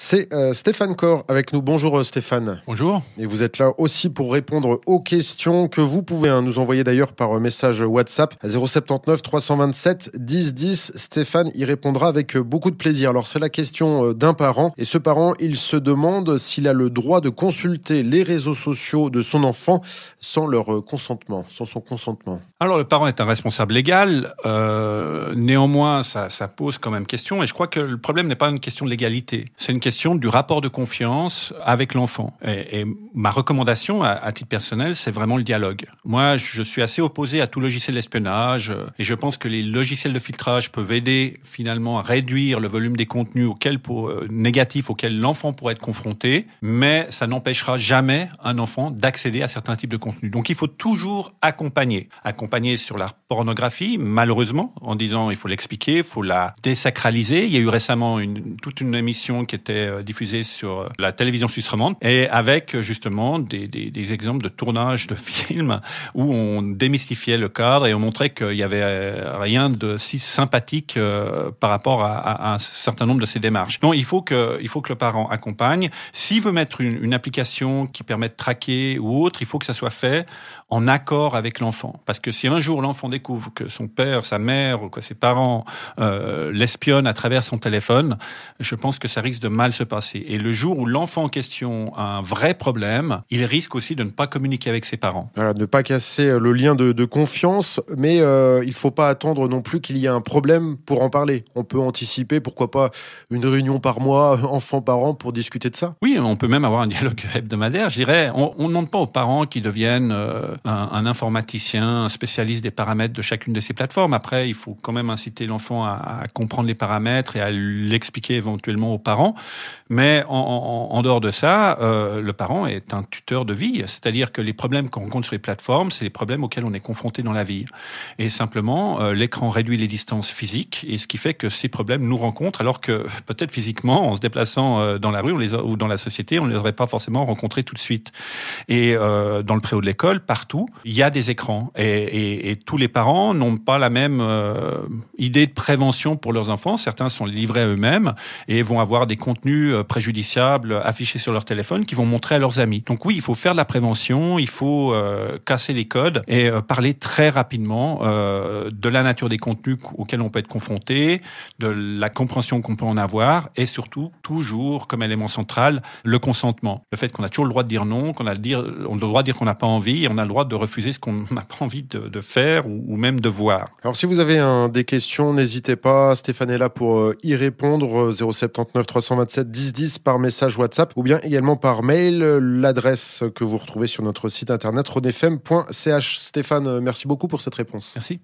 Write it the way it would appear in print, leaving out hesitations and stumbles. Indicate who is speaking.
Speaker 1: C'est Stéphane Corr avec nous. Bonjour Stéphane.
Speaker 2: Bonjour.
Speaker 1: Et vous êtes là aussi pour répondre aux questions que vous pouvez nous envoyer d'ailleurs par message WhatsApp à 079 327 10 10. Stéphane y répondra avec beaucoup de plaisir. Alors c'est la question d'un parent et ce parent il se demande s'il a le droit de consulter les réseaux sociaux de son enfant sans son consentement.
Speaker 2: Alors le parent est un responsable légal, néanmoins ça pose quand même question et je crois que le problème n'est pas une question de légalité, c'est une question du rapport de confiance avec l'enfant. Et ma recommandation à titre personnel, c'est vraiment le dialogue. Moi, je suis assez opposé à tout logiciel d'espionnage et je pense que les logiciels de filtrage peuvent aider finalement à réduire le volume des contenus négatifs auxquels l'enfant pourrait être confronté, mais ça n'empêchera jamais un enfant d'accéder à certains types de contenus. Donc il faut toujours accompagner sur la pornographie, malheureusement, en disant il faut l'expliquer, il faut la désacraliser. Il y a eu récemment toute une émission qui était diffusée sur la télévision suisse romande et avec justement des exemples de tournage de films où on démystifiait le cadre et on montrait qu'il y avait rien de si sympathique par rapport à un certain nombre de ces démarches. Non, il faut que le parent accompagne. S'il veut mettre une application qui permet de traquer ou autre, il faut que ça soit fait en accord avec l'enfant. Parce que si un jour l'enfant découvre que son père, sa mère ou que ses parents l'espionnent à travers son téléphone, je pense que ça risque de mal se passer. Et le jour où l'enfant en question a un vrai problème, il risque aussi de ne pas communiquer avec ses parents.
Speaker 1: Voilà, ne pas casser le lien de confiance, mais il ne faut pas attendre non plus qu'il y ait un problème pour en parler. On peut anticiper, pourquoi pas, une réunion par mois, enfant-parent, pour discuter de ça.
Speaker 2: Oui, on peut même avoir un dialogue hebdomadaire. Je dirais, on ne demande pas aux parents qui deviennent un informaticien, un spécialiste des paramètres de chacune de ces plateformes. Après, il faut quand même inciter l'enfant à comprendre les paramètres et à l'expliquer éventuellement aux parents. Mais en dehors de ça, le parent est un tuteur de vie. C'est-à-dire que les problèmes qu'on rencontre sur les plateformes, c'est les problèmes auxquels on est confronté dans la vie. Et simplement, l'écran réduit les distances physiques, et ce qui fait que ces problèmes nous rencontrent, alors que peut-être physiquement, en se déplaçant dans la rue ou dans la société, on ne les aurait pas forcément rencontrés tout de suite. Et dans le préau de l'école, partout, il y a des écrans. Et tous les parents n'ont pas la même idée de prévention pour leurs enfants. Certains sont livrés à eux-mêmes et vont avoir des contenus préjudiciables affichés sur leur téléphone qui vont montrer à leurs amis. Donc oui, il faut faire de la prévention, il faut casser les codes et parler très rapidement de la nature des contenus auxquels on peut être confronté, de la compréhension qu'on peut en avoir et surtout, toujours, comme élément central, le consentement. Le fait qu'on a toujours le droit de dire non, on a le droit de dire qu'on n'a pas envie et on a le droit de refuser ce qu'on n'a pas envie de faire ou même de voir.
Speaker 1: Alors si vous avez des questions, n'hésitez pas, Stéphane est là pour y répondre, 079 327 10 10 par message WhatsApp ou bien également par mail, l'adresse que vous retrouvez sur notre site internet rodefm.ch. Stéphane, merci beaucoup pour cette réponse.
Speaker 2: Merci.